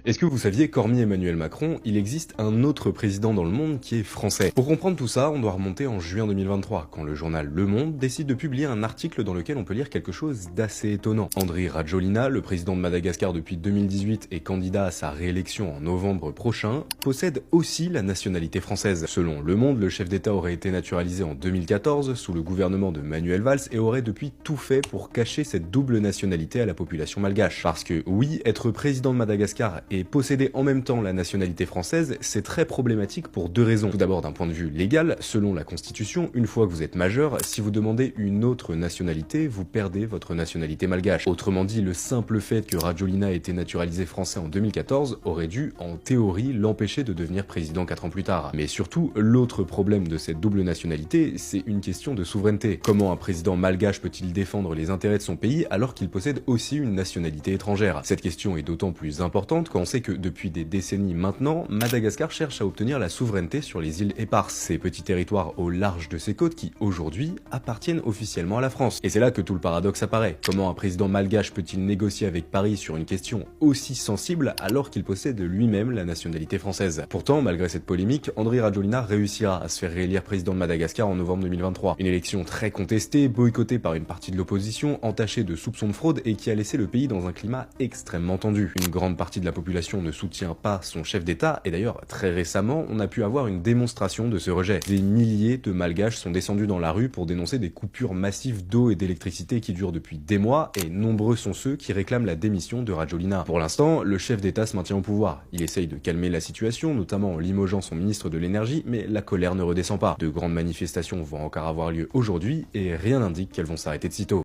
Est-ce que vous saviez qu'hormis Emmanuel Macron, il existe un autre président dans le monde qui est français? Pour comprendre tout ça, on doit remonter en juin 2023, quand le journal Le Monde décide de publier un article dans lequel on peut lire quelque chose d'assez étonnant. Andry Rajoelina, le président de Madagascar depuis 2018 et candidat à sa réélection en novembre prochain, possède aussi la nationalité française. Selon Le Monde, le chef d'État aurait été naturalisé en 2014 sous le gouvernement de Manuel Valls et aurait depuis tout fait pour cacher cette double nationalité à la population malgache. Parce que oui, être président de Madagascar et posséder en même temps la nationalité française, c'est très problématique pour deux raisons. Tout d'abord d'un point de vue légal, selon la Constitution, une fois que vous êtes majeur, si vous demandez une autre nationalité, vous perdez votre nationalité malgache. Autrement dit, le simple fait que Rajoelina ait été naturalisé français en 2014 aurait dû, en théorie, l'empêcher de devenir président 4 ans plus tard. Mais surtout, l'autre problème de cette double nationalité, c'est une question de souveraineté. Comment un président malgache peut-il défendre les intérêts de son pays alors qu'il possède aussi une nationalité étrangère? Cette question est d'autant plus importante quand on sait que depuis des décennies maintenant, Madagascar cherche à obtenir la souveraineté sur les îles éparses, ces petits territoires au large de ses côtes qui, aujourd'hui, appartiennent officiellement à la France. Et c'est là que tout le paradoxe apparaît. Comment un président malgache peut-il négocier avec Paris sur une question aussi sensible alors qu'il possède lui-même la nationalité française? Pourtant, malgré cette polémique, Andry Rajoelina réussira à se faire réélire président de Madagascar en novembre 2023. Une élection très contestée, boycottée par une partie de l'opposition, entachée de soupçons de fraude et qui a laissé le pays dans un climat extrêmement tendu. Une grande partie de la population ne soutient pas son chef d'État et d'ailleurs très récemment on a pu avoir une démonstration de ce rejet. Des milliers de malgaches sont descendus dans la rue pour dénoncer des coupures massives d'eau et d'électricité qui durent depuis des mois et nombreux sont ceux qui réclament la démission de Rajoelina. Pour l'instant, le chef d'État se maintient au pouvoir. Il essaye de calmer la situation, notamment en limogeant son ministre de l'énergie, mais la colère ne redescend pas. De grandes manifestations vont encore avoir lieu aujourd'hui et rien n'indique qu'elles vont s'arrêter de sitôt.